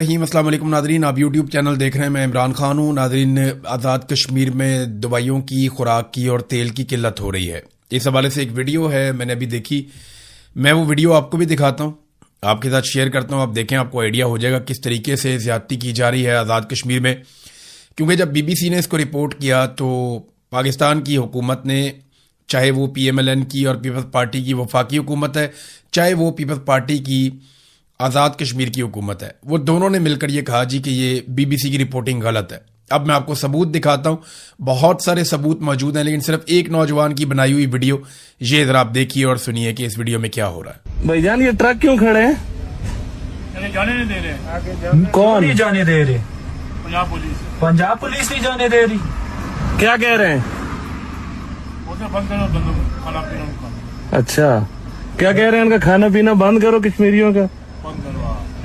السلام علیکم ناظرین، آپ یوٹیوب چینل دیکھ رہے ہیں، میں عمران خان ہوں۔ ناظرین، آزاد کشمیر میں دوائیوں کی، خوراک کی اور تیل کی قلت ہو رہی ہے۔ اس حوالے سے ایک ویڈیو ہے، میں نے ابھی دیکھی، میں وہ ویڈیو آپ کو بھی دکھاتا ہوں، آپ کے ساتھ شیئر کرتا ہوں، آپ دیکھیں، آپ کو آئیڈیا ہو جائے گا کس طریقے سے زیادتی کی جا رہی ہے آزاد کشمیر میں۔ کیونکہ جب بی بی سی نے اس کو رپورٹ کیا تو پاکستان کی حکومت نے، چاہے وہ پی ایم ایل این کی اور پیپلز پارٹی کی وفاقی حکومت ہے، چاہے وہ پیپلز پارٹی کی آزاد کشمیر کی حکومت ہے، وہ دونوں نے مل کر یہ کہا کہ یہ بی بی سی کی رپورٹنگ غلط ہے۔ اب میں آپ کو ثبوت دکھاتا ہوں، بہت سارے ثبوت موجود ہیں، لیکن صرف ایک نوجوان کی بنائی ہوئی ویڈیو یہ ذرا آپ دیکھیے اور سنیے کہ اس ویڈیو میں کیا ہو رہا ہے۔ بھائی جان، یہ ٹرک کیوں کھڑے ہیں؟ جانے نہیں دے رہے۔ کون نہیں جانے دے رہے؟ پنجاب پولیس نہیں جانے دے رہی۔ کیا کہہ رہے ہیں؟ بند کرو کھانا پینا۔ اچھا، کیا کہہ رہے ہیں؟ ان کا کھانا پینا بند کرو، کشمیریوں کا بند کرو۔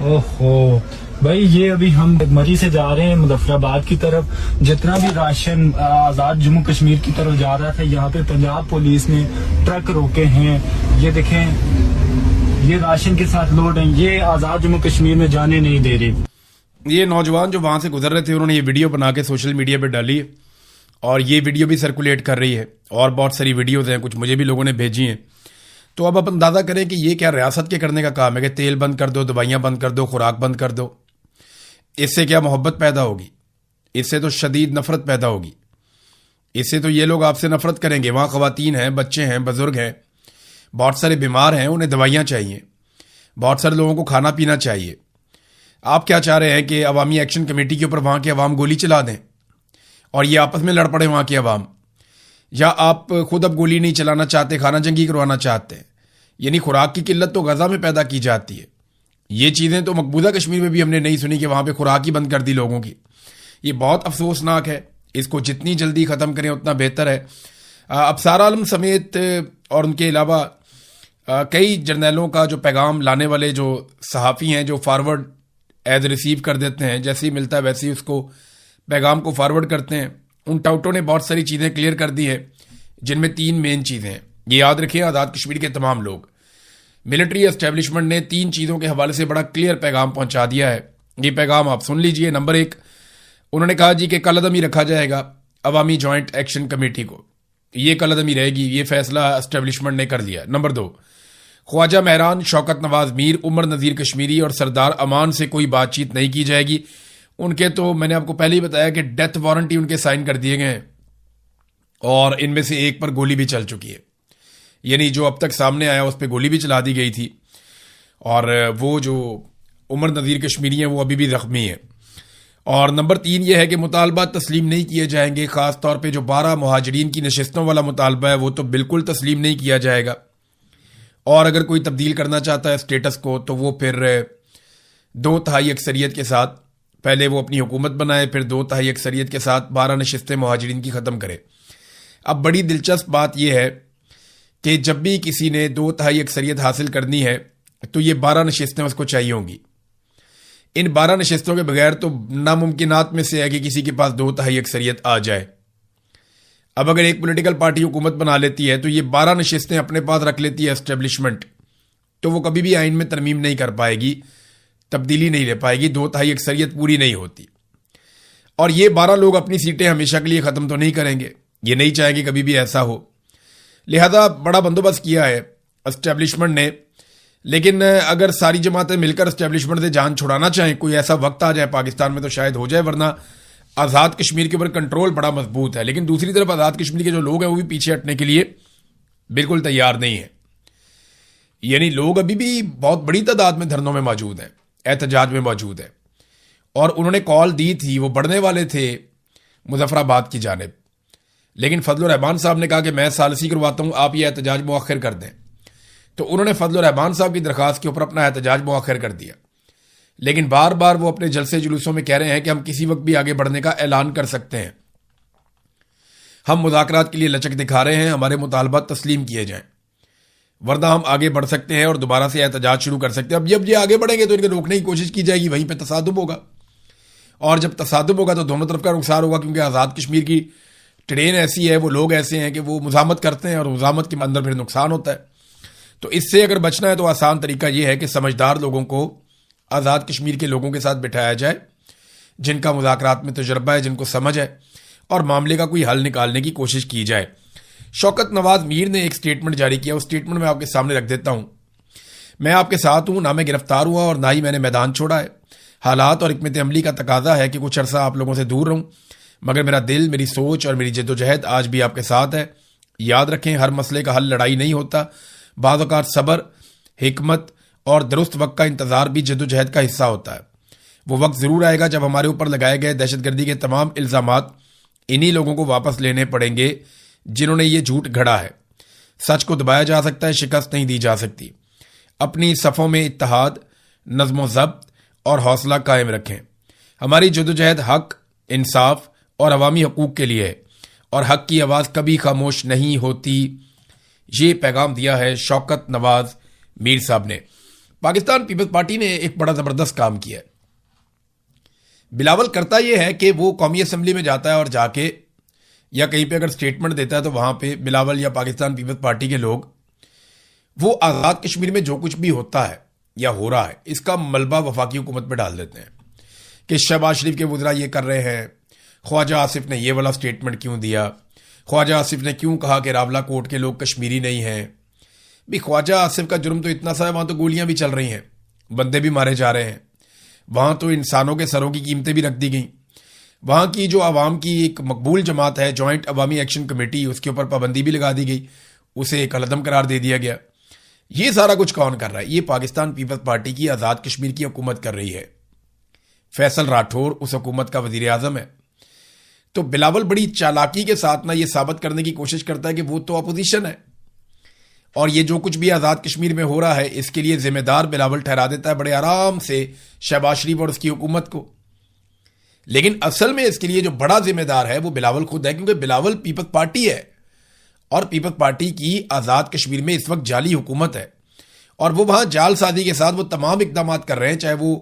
اوہو بھائی، یہ ابھی ہم مری سے جا رہے ہیں مظفر آباد کی طرف، جتنا بھی راشن آزاد جموں کشمیر کی طرف جا رہا تھا، یہاں پہ پنجاب پولیس نے ٹرک روکے ہیں۔ یہ دیکھیں، یہ راشن کے ساتھ لوڈ ہیں، یہ آزاد جموں کشمیر میں جانے نہیں دے رہی۔ یہ نوجوان جو وہاں سے گزر رہے تھے، انہوں نے یہ ویڈیو بنا کے سوشل میڈیا پہ ڈالی ہے، اور یہ ویڈیو بھی سرکولیٹ کر رہی ہے، اور بہت ساری ویڈیوز ہیں، کچھ مجھے بھی لوگوں نے بھیجی ہیں۔ تو اب آپ اندازہ کریں کہ یہ کیا ریاست کے کرنے کا کام ہے کہ تیل بند کر دو، دوائیاں بند کر دو، خوراک بند کر دو۔ اس سے کیا محبت پیدا ہوگی؟ اس سے تو شدید نفرت پیدا ہوگی۔ اس سے تو یہ لوگ آپ سے نفرت کریں گے۔ وہاں خواتین ہیں، بچے ہیں، بزرگ ہیں، بہت سارے بیمار ہیں، انہیں دوائیاں چاہیے، بہت سارے لوگوں کو کھانا پینا چاہیے۔ آپ کیا چاہ رہے ہیں کہ عوامی ایکشن کمیٹی کے اوپر وہاں کے عوام گولی چلا دیں اور یہ آپس میں لڑ پڑے وہاں کے عوام؟ یا آپ خود اب گولی نہیں چلانا چاہتے، خانہ جنگی کروانا چاہتے ہیں؟ یعنی خوراک کی قلت تو غزہ میں پیدا کی جاتی ہے، یہ چیزیں تو مقبوضہ کشمیر میں بھی ہم نے نہیں سنی کہ وہاں پہ خوراک ہی بند کر دی لوگوں کی۔ یہ بہت افسوسناک ہے، اس کو جتنی جلدی ختم کریں اتنا بہتر ہے۔ ابصار عالم سمیت اور ان کے علاوہ کئی جرنیلوں کا جو پیغام لانے والے جو صحافی ہیں، جو فارورڈ ایز ریسیو کر دیتے ہیں، جیسے ہی ملتا ہے ویسے ہی اس کو پیغام کو فارورڈ کرتے ہیں، ان ٹاؤٹوں نے بہت ساری چیزیں کلیئر کر دی ہیں، جن میں 3 مین چیزیں ہیں۔ یہ یاد رکھیں، آزاد کشمیر کے تمام لوگ، ملٹری اسٹیبلشمنٹ نے 3 چیزوں کے حوالے سے بڑا کلیئر پیغام پہنچا دیا ہے۔ یہ پیغام آپ سن لیجئے۔ نمبر 1، انہوں نے کہا کہ کل عدمی رکھا جائے گا عوامی جوائنٹ ایکشن کمیٹی کو، یہ کل عدمی رہے گی، یہ فیصلہ اسٹیبلشمنٹ نے کر لیا۔ نمبر 2، خواجہ مہران، شوکت نواز میر، عمر نذیر کشمیری اور سردار امان سے کوئی بات چیت نہیں کی جائے گی۔ ان کے تو میں نے آپ کو پہلے ہی بتایا کہ ڈیتھ وارنٹی ان کے سائن کر دیے گئے ہیں، اور ان میں سے ایک پر گولی بھی چل چکی ہے، یعنی جو اب تک سامنے آیا اس پہ گولی بھی چلا دی گئی تھی، اور وہ جو عمر نذیر کشمیری ہیں وہ ابھی بھی زخمی ہیں۔ اور نمبر 3 یہ ہے کہ مطالبات تسلیم نہیں کیے جائیں گے، خاص طور پہ جو 12 مہاجرین کی نشستوں والا مطالبہ ہے وہ تو بالکل تسلیم نہیں کیا جائے گا، اور اگر کوئی تبدیل کرنا چاہتا ہے اسٹیٹس کو تو وہ پھر 2/3 اکثریت کے ساتھ، پہلے وہ اپنی حکومت بنائے، پھر 2/3 اکثریت کے ساتھ 12 نشستیں مہاجرین کی ختم کرے۔ اب بڑی دلچسپ بات یہ ہے کہ جب بھی کسی نے 2/3 اکثریت حاصل کرنی ہے تو یہ 12 نشستیں اس کو چاہیے ہوں گی۔ ان 12 نشستوں کے بغیر تو ناممکنات میں سے ہے کہ کسی کے پاس 2/3 اکثریت آ جائے۔ اب اگر ایک پولیٹیکل پارٹی حکومت بنا لیتی ہے تو یہ 12 نشستیں اپنے پاس رکھ لیتی ہے اسٹیبلشمنٹ، تو وہ کبھی بھی آئین میں ترمیم نہیں کر پائے گی، تبدیلی نہیں لے پائے گی، 2/3 اکثریت پوری نہیں ہوتی۔ اور یہ 12 لوگ اپنی سیٹیں ہمیشہ کے لیے ختم تو نہیں کریں گے، یہ نہیں چاہیں گے کبھی بھی ایسا ہو، لہذا بڑا بندوبست کیا ہے اسٹیبلشمنٹ نے۔ لیکن اگر ساری جماعتیں مل کر اسٹیبلشمنٹ سے جان چھڑانا چاہیں، کوئی ایسا وقت آ جائے پاکستان میں تو شاید ہو جائے، ورنہ آزاد کشمیر کے اوپر کنٹرول بڑا مضبوط ہے۔ لیکن دوسری طرف آزاد کشمیر کے جو لوگ ہیں وہ بھی پیچھے ہٹنے کے لیے بالکل تیار نہیں ہیں، یعنی لوگ ابھی بھی بہت بڑی تعداد میں دھرنوں میں موجود ہیں، احتجاج میں موجود ہیں، اور انہوں نے کال دی تھی، وہ بڑھنے والے تھے مظفر آباد کی جانب، لیکن فضل الرحمان صاحب نے کہا کہ میں ثالثی کرواتا ہوں، آپ یہ احتجاج مؤخر کر دیں، تو انہوں نے فضل الرحمان صاحب کی درخواست کے اوپر اپنا احتجاج مؤخر کر دیا۔ لیکن بار بار وہ اپنے جلسے جلوسوں میں کہہ رہے ہیں کہ ہم کسی وقت بھی آگے بڑھنے کا اعلان کر سکتے ہیں، ہم مذاکرات کے لیے لچک دکھا رہے ہیں، ہمارے مطالبات تسلیم کیے جائیں، ورنہ ہم آگے بڑھ سکتے ہیں اور دوبارہ سے احتجاج شروع کر سکتے ہیں۔ اب جب یہ آگے بڑھیں گے تو ان کو روکنے کی کوشش کی جائے گی، وہیں پہ تصادم ہوگا، اور جب تصادم ہوگا تو دونوں طرف کا نقصان ہوگا، کیونکہ آزاد کشمیر کی ٹرین ایسی ہے، وہ لوگ ایسے ہیں کہ وہ مزاحمت کرتے ہیں، اور مزاحمت کے اندر پھر نقصان ہوتا ہے۔ تو اس سے اگر بچنا ہے تو آسان طریقہ یہ ہے کہ سمجھدار لوگوں کو آزاد کشمیر کے لوگوں کے ساتھ بٹھایا جائے جن کا مذاکرات میں تجربہ ہے, جن کو سمجھ ہے, اور معاملے کا کوئی حل نکالنے کی کوشش کی جائے. شوکت نواز میر نے ایک سٹیٹمنٹ جاری کیا. اس سٹیٹمنٹ میں آپ کے سامنے رکھ دیتا ہوں. میں آپ کے ساتھ ہوں, نہ میں گرفتار ہوا اور نہ ہی میں نے میدان چھوڑا ہے. حالات اور حکمت عملی کا تقاضا ہے کہ کچھ عرصہ آپ لوگوں سے دور رہوں, مگر میرا دل, میری سوچ اور میری جد و جہد آج بھی آپ کے ساتھ ہے. یاد رکھیں, ہر مسئلے کا حل لڑائی نہیں ہوتا. بعض اوقات صبر, حکمت اور درست وقت کا انتظار بھی جد و جہد کا حصہ ہوتا ہے. وہ وقت ضرور آئے گا جب ہمارے اوپر لگائے گئے دہشت گردی کے تمام الزامات انہی لوگوں کو واپس لینے پڑیں گے جنہوں نے یہ جھوٹ گھڑا ہے. سچ کو دبایا جا سکتا ہے, شکست نہیں دی جا سکتی. اپنی صفوں میں اتحاد, نظم و ضبط اور حوصلہ قائم رکھیں. ہماری جدوجہد حق, انصاف اور عوامی حقوق کے لیے ہے, اور حق کی آواز کبھی خاموش نہیں ہوتی. یہ پیغام دیا ہے شوکت نواز میر صاحب نے. پاکستان پیپلز پارٹی نے ایک بڑا زبردست کام کیا ہے. بلاول کرتا یہ ہے کہ وہ قومی اسمبلی میں جاتا ہے اور جا کے یا کہیں پہ اگر سٹیٹمنٹ دیتا ہے تو وہاں پہ بلاول یا پاکستان پیپلز پارٹی کے لوگ وہ آزاد کشمیر میں جو کچھ بھی ہوتا ہے یا ہو رہا ہے اس کا ملبہ وفاقی حکومت پہ ڈال دیتے ہیں کہ شہباز شریف کے وزراء یہ کر رہے ہیں, خواجہ آصف نے یہ والا سٹیٹمنٹ کیوں دیا, خواجہ آصف نے کیوں کہا کہ راولہ کوٹ کے لوگ کشمیری نہیں ہیں. بھی خواجہ آصف کا جرم تو اتنا سا ہے, وہاں تو گولیاں بھی چل رہی ہیں, بندے بھی مارے جا رہے ہیں, وہاں تو انسانوں کے سروں کی قیمتیں بھی رکھ دی گئیں. وہاں کی جو عوام کی ایک مقبول جماعت ہے جوائنٹ عوامی ایکشن کمیٹی, اس کے اوپر پابندی بھی لگا دی گئی, اسے ایک العدم قرار دے دیا گیا. یہ سارا کچھ کون کر رہا ہے؟ یہ پاکستان پیپلز پارٹی کی آزاد کشمیر کی حکومت کر رہی ہے. فیصل راٹھور اس حکومت کا وزیر اعظم ہے. تو بلاول بڑی چالاکی کے ساتھ نہ یہ ثابت کرنے کی کوشش کرتا ہے کہ وہ تو اپوزیشن ہے, اور یہ جو کچھ بھی آزاد کشمیر میں ہو رہا ہے اس کے لیے ذمہ دار بلاول ٹھہرا دیتا ہے بڑے آرام سے شہباز شریف اور اس کی حکومت کو. لیکن اصل میں اس کے لیے جو بڑا ذمہ دار ہے وہ بلاول خود ہے, کیونکہ بلاول پیپلز پارٹی ہے, اور پیپلز پارٹی کی آزاد کشمیر میں اس وقت جعلی حکومت ہے, اور وہ وہاں جال سازی کے ساتھ وہ تمام اقدامات کر رہے ہیں, چاہے وہ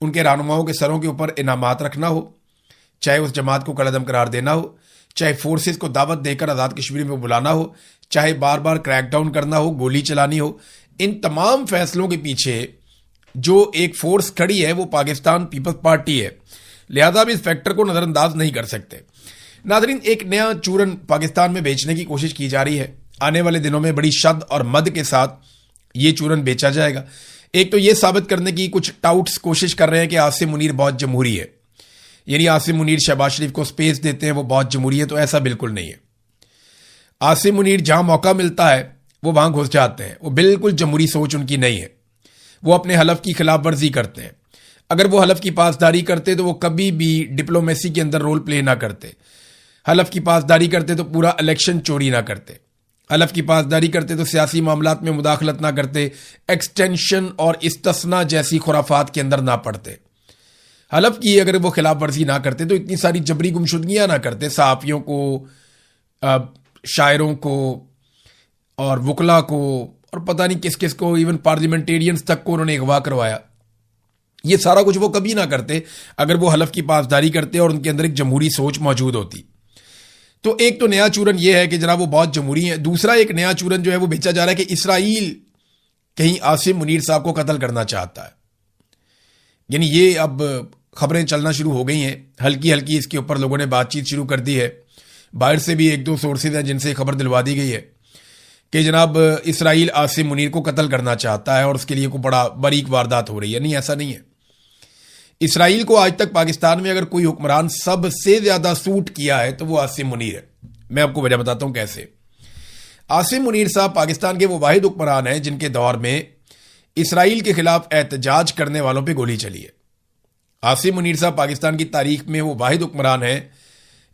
ان کے رہنماؤں کے سروں کے اوپر انعامات رکھنا ہو, چاہے اس جماعت کو کالعدم قرار دینا ہو, چاہے فورسز کو دعوت دے کر آزاد کشمیر میں بلانا ہو, چاہے بار بار کریک ڈاؤن کرنا ہو, گولی چلانی ہو. ان تمام فیصلوں کے پیچھے جو ایک فورس کھڑی ہے وہ پاکستان پیپلز پارٹی ہے, لہذا بھی اس فیکٹر کو نظر انداز نہیں کر سکتے. ناظرین, ایک نیا چورن پاکستان میں بیچنے کی کوشش کی جا رہی ہے. آنے والے دنوں میں بڑی شد اور مد کے ساتھ یہ چورن بیچا جائے گا. ایک تو یہ ثابت کرنے کی کچھ ٹاؤٹس کوشش کر رہے ہیں کہ عاصم منیر بہت جمہوری ہے, یعنی عاصم منیر شہباز شریف کو سپیس دیتے ہیں, وہ بہت جمہوری ہے. تو ایسا بالکل نہیں ہے. عاصم منیر جہاں موقع ملتا ہے وہ وہاں گھس جاتے ہیں. وہ بالکل جمہوری سوچ ان کی نہیں ہے. وہ اپنے حلف کی خلاف ورزی کرتے ہیں. اگر وہ حلف کی پاسداری کرتے تو وہ کبھی بھی ڈپلومیسی کے اندر رول پلے نہ کرتے. حلف کی پاسداری کرتے تو پورا الیکشن چوری نہ کرتے. حلف کی پاسداری کرتے تو سیاسی معاملات میں مداخلت نہ کرتے, ایکسٹینشن اور استثناء جیسی خرافات کے اندر نہ پڑتے. حلف کی اگر وہ خلاف ورزی نہ کرتے تو اتنی ساری جبری گمشدگیاں نہ کرتے, صحافیوں کو, شاعروں کو اور وکلا کو اور پتہ نہیں کس کس کو, ایون پارلیمنٹیرینز تک کو انہوں نے اغوا کروایا. یہ سارا کچھ وہ کبھی نہ کرتے اگر وہ حلف کی پاسداری کرتے اور ان کے اندر ایک جمہوری سوچ موجود ہوتی. تو ایک تو نیا چورن یہ ہے کہ جناب وہ بہت جمہوری ہیں. دوسرا ایک نیا چورن جو ہے وہ بیچا جا رہا ہے کہ اسرائیل کہیں عاصم منیر صاحب کو قتل کرنا چاہتا ہے. یعنی یہ اب خبریں چلنا شروع ہو گئی ہیں, ہلکی ہلکی اس کے اوپر لوگوں نے بات چیت شروع کر دی ہے. باہر سے بھی ایک دو سورسز ہیں جن سے خبر دلوا دی گئی ہے کہ جناب اسرائیل عاصم منیر کو قتل کرنا چاہتا ہے اور اس کے لیے کوئی بڑا باریک واردات ہو رہی ہے. نہیں, ایسا نہیں ہے. اسرائیل کو آج تک پاکستان میں اگر کوئی حکمران سب سے زیادہ سوٹ کیا ہے تو وہ عاصم منیر ہے. میں آپ کو وجہ بتاتا ہوں کیسے. عاصم منیر صاحب پاکستان کے وہ واحد حکمران ہیں جن کے دور میں اسرائیل کے خلاف احتجاج کرنے والوں پہ گولی چلی ہے. عاصم منیر صاحب پاکستان کی تاریخ میں وہ واحد حکمران ہیں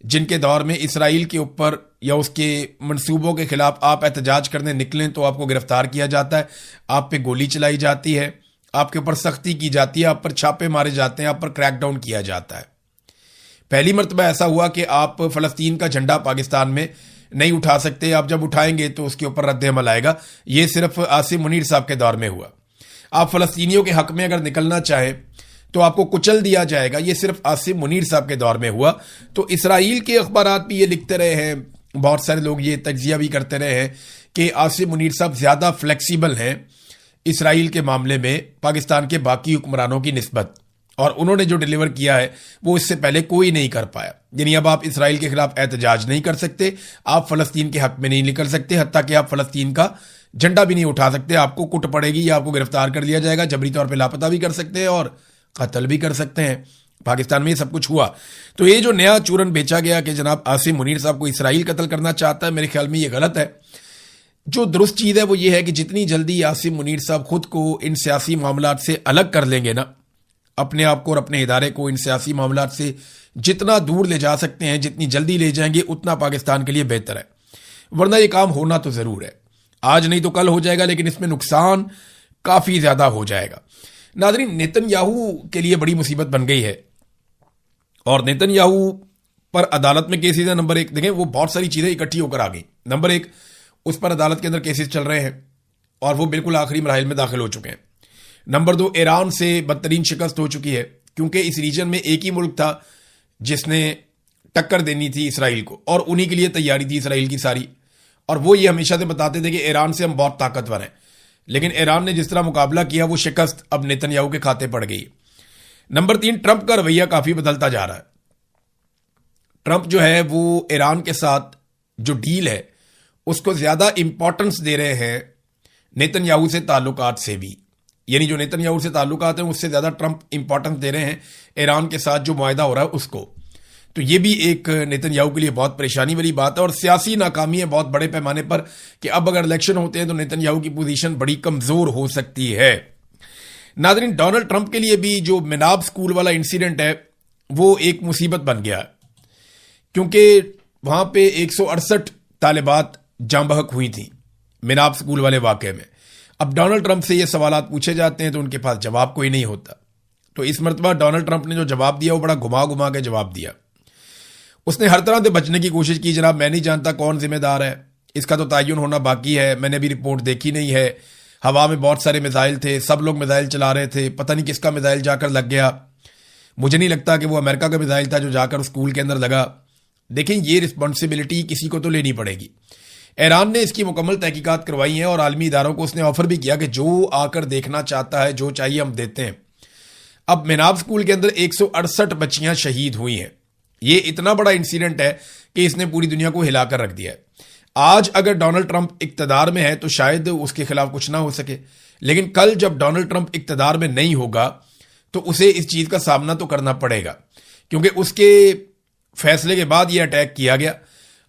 جن کے دور میں اسرائیل کے اوپر یا اس کے منصوبوں کے خلاف آپ احتجاج کرنے نکلیں تو آپ کو گرفتار کیا جاتا ہے, آپ پہ گولی چلائی جاتی ہے, آپ کے اوپر سختی کی جاتی ہے, آپ پر چھاپے مارے جاتے ہیں, آپ پر کریک ڈاؤن کیا جاتا ہے. پہلی مرتبہ ایسا ہوا کہ آپ فلسطین کا جھنڈا پاکستان میں نہیں اٹھا سکتے, آپ جب اٹھائیں گے تو اس کے اوپر رد عمل آئے گا. یہ صرف عاصم منیر صاحب کے دور میں ہوا. آپ فلسطینیوں کے حق میں اگر نکلنا چاہیں تو آپ کو کچل دیا جائے گا. یہ صرف عاصم منیر صاحب کے دور میں ہوا. تو اسرائیل کے اخبارات بھی یہ لکھتے رہے ہیں, بہت سارے لوگ یہ تجزیہ بھی کرتے رہے ہیں کہ عاصم منیر صاحب زیادہ فلیکسیبل ہیں اسرائیل کے معاملے میں پاکستان کے باقی حکمرانوں کی نسبت، اور انہوں نے جو ڈیلیور کیا ہے وہ اس سے پہلے کوئی نہیں کر پایا. یعنی اب آپ اسرائیل کے خلاف احتجاج نہیں کر سکتے، آپ فلسطین کے حق میں نہیں نکل سکتے، حتیٰ کہ آپ فلسطین کا جھنڈا بھی نہیں اٹھا سکتے. آپ کو کٹ پڑے گی یا آپ کو گرفتار کر لیا جائے گا، جبری طور پہ لاپتہ بھی کر سکتے ہیں اور قتل بھی کر سکتے ہیں. پاکستان میں یہ سب کچھ ہوا. تو یہ جو نیا چورن بیچا گیا کہ جناب عاصم منیر صاحب کو اسرائیل قتل کرنا چاہتا ہے، میرے خیال میں یہ غلط ہے. جو درست چیز ہے وہ یہ ہے کہ جتنی جلدی عاصم منیر صاحب خود کو ان سیاسی معاملات سے الگ کر لیں گے نا، اپنے آپ کو اور اپنے ادارے کو ان سیاسی معاملات سے جتنا دور لے جا سکتے ہیں، جتنی جلدی لے جائیں گے اتنا پاکستان کے لیے بہتر ہے. ورنہ یہ کام ہونا تو ضرور ہے، آج نہیں تو کل ہو جائے گا، لیکن اس میں نقصان کافی زیادہ ہو جائے گا. ناظرین، نیتن یاہو کے لیے بڑی مصیبت بن گئی ہے، اور نیتن یاہو پر عدالت میں کیسز ہیں. نمبر 1 دیکھیں، وہ بہت ساری چیزیں اکٹھی ہو کر آ گئی. نمبر 1، اس پر عدالت کے اندر کیسز چل رہے ہیں اور وہ بالکل آخری مراحل میں داخل ہو چکے ہیں. نمبر 2، ایران سے بدترین شکست ہو چکی ہے، کیونکہ اس ریجن میں ایک ہی ملک تھا جس نے ٹکر دینی تھی اسرائیل کو، اور انہی کے لیے تیاری تھی اسرائیل کی ساری. اور وہ یہ ہمیشہ سے بتاتے تھے کہ ایران سے ہم بہت طاقتور ہیں، لیکن ایران نے جس طرح مقابلہ کیا وہ شکست اب نیتن یاہو کے کھاتے پڑ گئی. نمبر 3، ٹرمپ کا رویہ کافی بدلتا جا رہا ہے. ٹرمپ جو ہے وہ ایران کے ساتھ جو ڈیل ہے اس کو زیادہ امپورٹنس دے رہے ہیں نیتن یاہو سے تعلقات سے بھی. یعنی جو نیتن یاہو سے تعلقات ہیں اس سے زیادہ ٹرمپ امپورٹنس دے رہے ہیں ایران کے ساتھ جو معاہدہ ہو رہا ہے اس کو. تو یہ بھی ایک نیتن یاہو کے لیے بہت پریشانی والی بات ہے، اور سیاسی ناکامی ہے بہت بڑے پیمانے پر کہ اب اگر الیکشن ہوتے ہیں تو نیتن یاہو کی پوزیشن بڑی کمزور ہو سکتی ہے. ناظرین، ڈونلڈ ٹرمپ کے لیے بھی جو مناب سکول والا انسیڈنٹ ہے وہ ایک مصیبت بن گیا، کیونکہ وہاں پہ 168 طالبات جاں بحق ہوئی تھیں مناب سکول والے واقعے میں. اب ڈونلڈ ٹرمپ سے یہ سوالات پوچھے جاتے ہیں تو ان کے پاس جواب کوئی نہیں ہوتا. تو اس مرتبہ ڈونلڈ ٹرمپ نے جو جواب دیا وہ بڑا گھما کے جواب دیا. اس نے ہر طرح سے بچنے کی کوشش کی. جناب، میں نہیں جانتا کون ذمہ دار ہے، اس کا تو تعین ہونا باقی ہے، میں نے بھی رپورٹ دیکھی نہیں ہے. ہوا میں بہت سارے میزائل تھے، سب لوگ میزائل چلا رہے تھے، پتہ نہیں کس کا میزائل جا کر لگ گیا. مجھے نہیں لگتا کہ وہ امریکہ کا میزائل تھا جو جا کر اسکول کے اندر لگا. دیکھیں، یہ رسپانسبلٹی کسی کو تو لینی پڑے گی. ایران نے اس کی مکمل تحقیقات کروائی ہیں اور عالمی اداروں کو اس نے آفر بھی کیا کہ جو آ کر دیکھنا چاہتا ہے، جو چاہیے ہم دیتے ہیں. اب مناب سکول کے اندر 168 بچیاں شہید ہوئی ہیں. یہ اتنا بڑا انسیڈنٹ ہے کہ اس نے پوری دنیا کو ہلا کر رکھ دیا ہے. آج اگر ڈونلڈ ٹرمپ اقتدار میں ہے تو شاید اس کے خلاف کچھ نہ ہو سکے، لیکن کل جب ڈونلڈ ٹرمپ اقتدار میں نہیں ہوگا تو اسے اس چیز کا سامنا تو کرنا پڑے گا، کیونکہ اس کے فیصلے کے بعد یہ اٹیک کیا گیا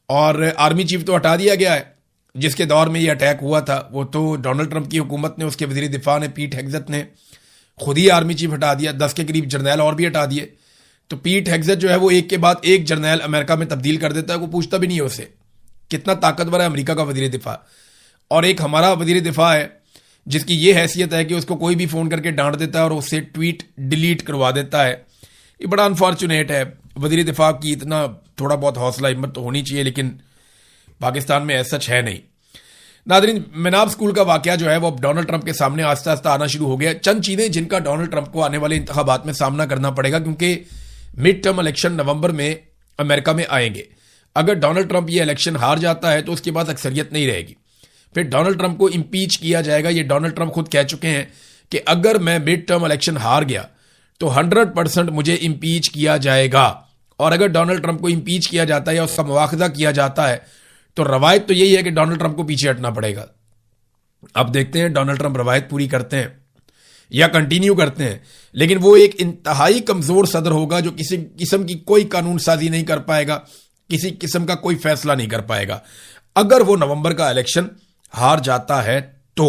اور آرمی چیف تو ہٹا دیا گیا ہے. جس کے دور میں یہ اٹیک ہوا تھا وہ تو ڈونلڈ ٹرمپ کی حکومت نے، اس کے وزیر دفاع نے، پیٹ ہیگزت نے خود ہی آرمی چیف ہٹا دیا. 10 کے قریب جرنیل اور بھی ہٹا دیے. تو پیٹ ہیگزت جو ہے وہ ایک کے بعد ایک جرنیل امریکہ میں تبدیل کر دیتا ہے، وہ پوچھتا بھی نہیں ہے اسے کتنا طاقتور ہے امریکہ کا وزیر دفاع. اور ایک ہمارا وزیر دفاع ہے جس کی یہ حیثیت ہے کہ اس کو کوئی بھی فون کر کے ڈانٹ دیتا ہے اور اس سے ٹویٹ ڈیلیٹ کروا دیتا ہے. یہ بڑا انفارچونیٹ ہے. وزیر دفاع کی اتنا تھوڑا بہت حوصلہ ہمت تو ہونی چاہیے، لیکن پاکستان میں ایسا سچ ہے نہیں. ناظرین، مناب سکول کا واقعہ جو ہے وہ اب ڈونلڈ ٹرمپ کے سامنے آہستہ آہستہ آنا شروع ہو گیا. چند چیزیں جن کا ڈونلڈ ٹرمپ کو آنے والے انتخابات میں سامنا کرنا پڑے گا، کیونکہ مڈ ٹرم الیکشن نومبر میں امریکہ میں آئیں گے. اگر ڈونلڈ ٹرمپ یہ الیکشن ہار جاتا ہے تو اس کے پاس اکثریت نہیں رہے گی، پھر ڈونلڈ ٹرمپ کو امپیچ کیا جائے گا. یہ ڈونلڈ ٹرمپ خود کہہ چکے ہیں کہ اگر میں مڈ ٹرم الیکشن ہار گیا تو 100% مجھے امپیچ کیا جائے گا. اور اگر ڈونلڈ ٹرمپ کو امپیچ کیا جاتا ہے یا اس کا مواخذہ کیا جاتا ہے تو روایت تو یہی ہے کہ ڈونلڈ ٹرمپ کو پیچھے ہٹنا پڑے گا. اب دیکھتے ہیں ڈونلڈ ٹرمپ روایت پوری کرتے ہیں یا کنٹینیو کرتے ہیں. لیکن وہ ایک انتہائی کمزور صدر ہوگا جو کسی قسم کی کوئی قانون سازی نہیں کر پائے گا، کسی قسم کا کوئی فیصلہ نہیں کر پائے گا اگر وہ نومبر کا الیکشن ہار جاتا ہے تو.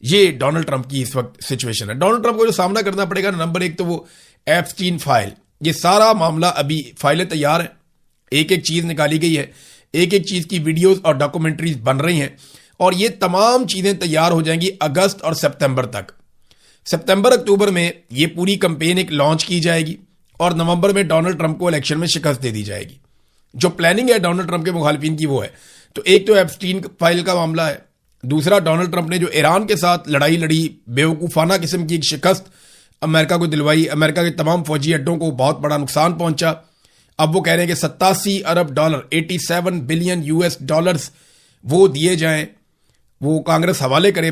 یہ ڈونلڈ ٹرمپ کی اس وقت سچویشن ہے. ڈونلڈ ٹرمپ کو جو سامنا کرنا پڑے گا، نمبر 1 تو وہ ایپسٹین فائل. یہ سارا معاملہ ابھی فائلیں تیار ہیں، ایک ایک چیز نکالی گئی ہے، ایک ایک چیز کی ویڈیوز اور ڈاکومنٹریز بن رہی ہیں، اور یہ تمام چیزیں تیار ہو جائیں گی اگست اور سپتمبر تک. سپتمبر اکتوبر میں یہ پوری کمپین ایک لانچ کی جائے گی اور نومبر میں ڈونلڈ ٹرمپ کو الیکشن میں شکست دے دی جائے گی. جو پلاننگ ہے ڈونلڈ ٹرمپ کے مخالفین کی وہ ہے. تو ایک تو ایپسٹین فائل کا معاملہ ہے، دوسرا ڈونلڈ ٹرمپ نے جو ایران کے ساتھ لڑائی لڑی، بیوقوفانہ قسم کی ایک شکست امریکہ کو دلوائی، امریکہ کے تمام فوجی اڈوں کو بہت بڑا نقصان پہنچا. اب وہ کہہ رہے ہیں کہ $87 ارب 87 بلین US ڈالرز وہ دیے جائیں، وہ کانگریس حوالے کرے